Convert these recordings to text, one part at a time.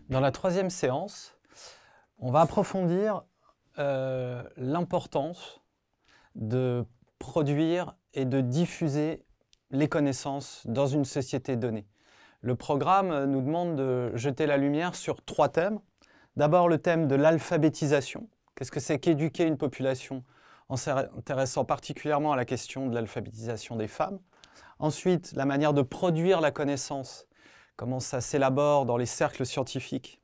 Dans la troisième séance, on va approfondir l'importance de produire et de diffuser les connaissances dans une société donnée. Le programme nous demande de jeter la lumière sur 3 thèmes. D'abord le thème de l'alphabétisation. Qu'est-ce que c'est qu'éduquer une population en s'intéressant particulièrement à la question de l'alphabétisation des femmes. Ensuite, la manière de produire la connaissance, comment ça s'élabore dans les cercles scientifiques,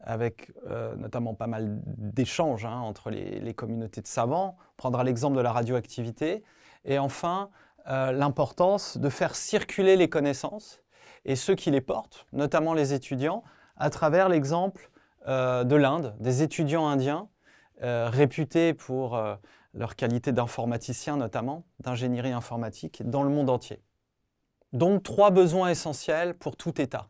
avec notamment pas mal d'échanges entre les communautés de savants. On prendra l'exemple de la radioactivité. Et enfin, l'importance de faire circuler les connaissances et ceux qui les portent, notamment les étudiants, à travers l'exemple de l'Inde, des étudiants indiens réputés pour leur qualité d'informaticiens notamment, d'ingénierie informatique, dans le monde entier. Donc 3 besoins essentiels pour tout État.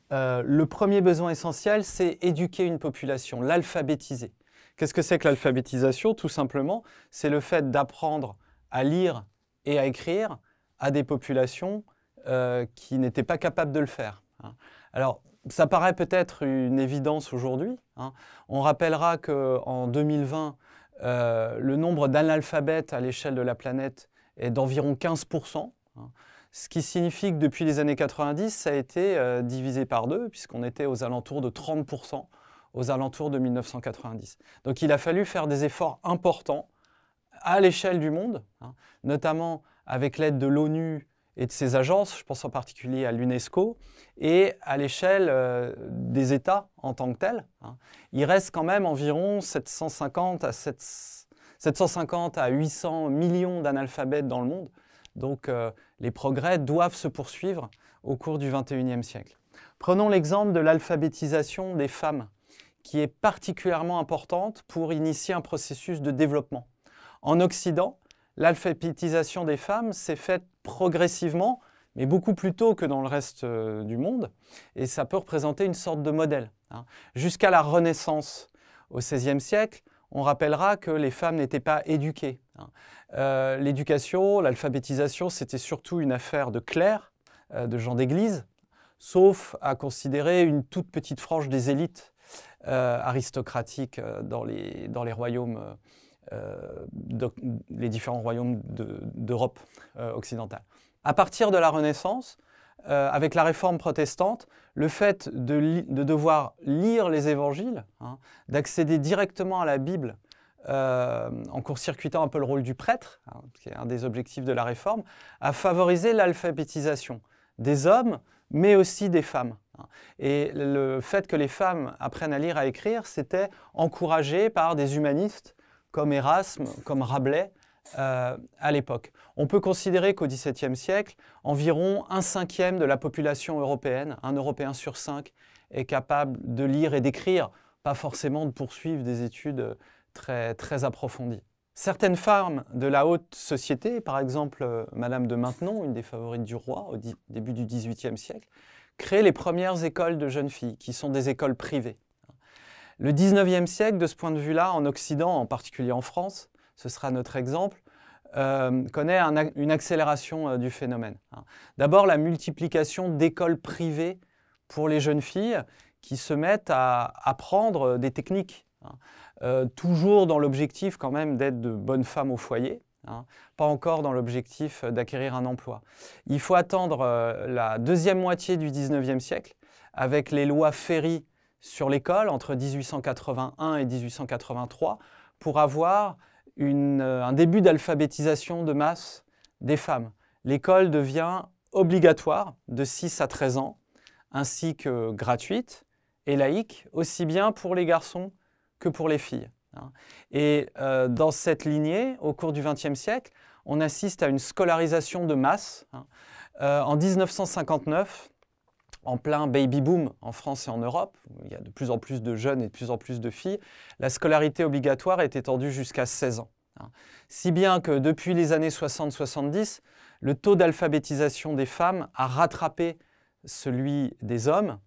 Le premier besoin essentiel, c'est éduquer une population, l'alphabétiser. Qu'est-ce que c'est que l'alphabétisation? Tout simplement, c'est le fait d'apprendre à lire et à écrire à des populations qui n'étaient pas capables de le faire. Alors, ça paraît peut-être une évidence aujourd'hui. On rappellera qu'en 2020, le nombre d'analphabètes à l'échelle de la planète est d'environ 15%. Ce qui signifie que depuis les années 90, ça a été divisé par 2, puisqu'on était aux alentours de 30% aux alentours de 1990. Donc il a fallu faire des efforts importants à l'échelle du monde, notamment avec l'aide de l'ONU et de ses agences, je pense en particulier à l'UNESCO, et à l'échelle des États en tant que tels. Il reste quand même environ 750 à 800 millions d'analphabètes dans le monde. Donc les progrès doivent se poursuivre au cours du XXIe siècle. Prenons l'exemple de l'alphabétisation des femmes, qui est particulièrement importante pour initier un processus de développement. En Occident, l'alphabétisation des femmes s'est faite progressivement, mais beaucoup plus tôt que dans le reste du monde, et ça peut représenter une sorte de modèle. Jusqu'à la Renaissance, au XVIe siècle, on rappellera que les femmes n'étaient pas éduquées. L'éducation, l'alphabétisation, c'était surtout une affaire de clercs, de gens d'église, sauf à considérer une toute petite frange des élites aristocratiques dans les royaumes, les différents royaumes d'Europe occidentale. À partir de la Renaissance, avec la réforme protestante, le fait de devoir lire les évangiles, d'accéder directement à la Bible en court-circuitant un peu le rôle du prêtre, qui est un des objectifs de la réforme, a favorisé l'alphabétisation des hommes, mais aussi des femmes. Et le fait que les femmes apprennent à lire et à écrire, c'était encouragé par des humanistes comme Erasme, comme Rabelais, à l'époque. On peut considérer qu'au XVIIe siècle, environ 1/5 de la population européenne, un Européen sur 5, est capable de lire et d'écrire, pas forcément de poursuivre des études très approfondies. Certaines femmes de la haute société, par exemple Madame de Maintenon, une des favorites du roi au début du XVIIIe siècle, créent les premières écoles de jeunes filles, qui sont des écoles privées. Le XIXe siècle, de ce point de vue-là, en Occident, en particulier en France, ce sera notre exemple, connaît une accélération du phénomène. D'abord, la multiplication d'écoles privées pour les jeunes filles qui se mettent à apprendre des techniques, toujours dans l'objectif quand même d'être de bonnes femmes au foyer, pas encore dans l'objectif d'acquérir un emploi. Il faut attendre la deuxième moitié du XIXe siècle, avec les lois Ferry sur l'école, entre 1881 et 1883, pour avoir un début d'alphabétisation de masse des femmes. L'école devient obligatoire de 6 à 13 ans, ainsi que gratuite et laïque, aussi bien pour les garçons que pour les filles. Et dans cette lignée, au cours du XXe siècle, on assiste à une scolarisation de masse. En 1959, en plein baby-boom en France et en Europe, où il y a de plus en plus de jeunes et de plus en plus de filles, la scolarité obligatoire est étendue jusqu'à 16 ans. Si bien que depuis les années 60-70, le taux d'alphabétisation des femmes a rattrapé celui des hommes.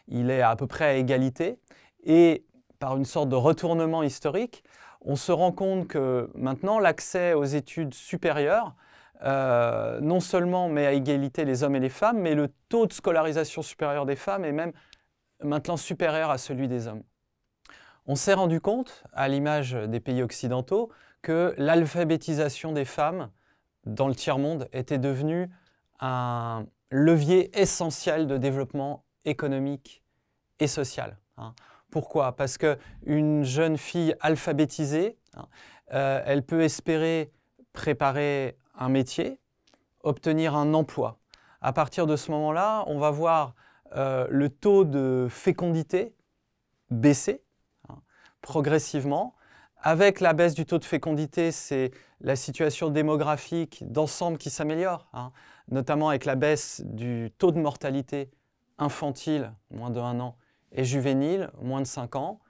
Il est à peu près à égalité. Et par une sorte de retournement historique, on se rend compte que maintenant l'accès aux études supérieures non seulement met à égalité les hommes et les femmes, mais le taux de scolarisation supérieure des femmes est même maintenant supérieur à celui des hommes. On s'est rendu compte, à l'image des pays occidentaux, que l'alphabétisation des femmes dans le tiers-monde était devenue un levier essentiel de développement économique et social. Pourquoi? Parce qu'une jeune fille alphabétisée, elle peut espérer préparer un métier, obtenir un emploi. À partir de ce moment-là, on va voir le taux de fécondité baisser progressivement. Avec la baisse du taux de fécondité, c'est la situation démographique d'ensemble qui s'améliore, notamment avec la baisse du taux de mortalité infantile, moins de 1 an, et juvénile, moins de 5 ans.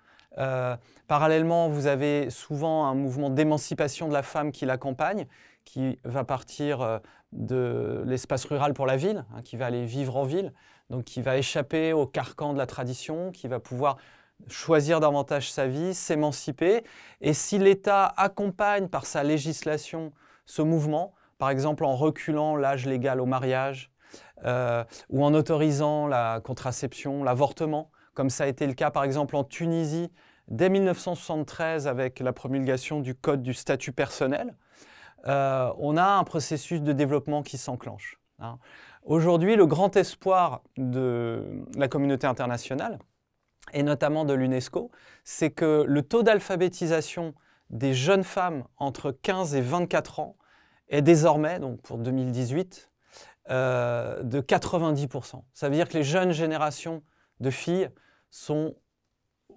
Parallèlement, vous avez souvent un mouvement d'émancipation de la femme qui l'accompagne, qui va partir de l'espace rural pour la ville, qui va aller vivre en ville, donc qui va échapper au carcan de la tradition, qui va pouvoir choisir davantage sa vie, s'émanciper. Et si l'État accompagne par sa législation ce mouvement, par exemple en reculant l'âge légal au mariage, ou en autorisant la contraception, l'avortement, comme ça a été le cas par exemple en Tunisie dès 1973 avec la promulgation du Code du statut personnel, on a un processus de développement qui s'enclenche. Aujourd'hui, le grand espoir de la communauté internationale, et notamment de l'UNESCO, c'est que le taux d'alphabétisation des jeunes femmes entre 15 et 24 ans est désormais, donc pour 2018, de 90%. Ça veut dire que les jeunes générations de filles sont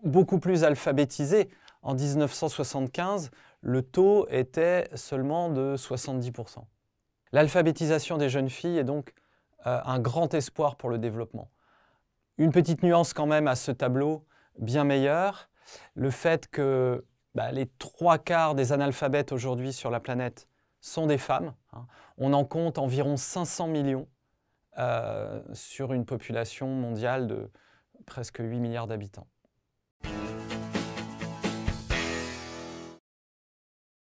beaucoup plus alphabétisées. En 1975, le taux était seulement de 70%. L'alphabétisation des jeunes filles est donc un grand espoir pour le développement. Une petite nuance quand même à ce tableau, bien meilleur, le fait que les 3/4 des analphabètes aujourd'hui sur la planète sont des femmes. On en compte environ 500 millions sur une population mondiale de presque 8 milliards d'habitants.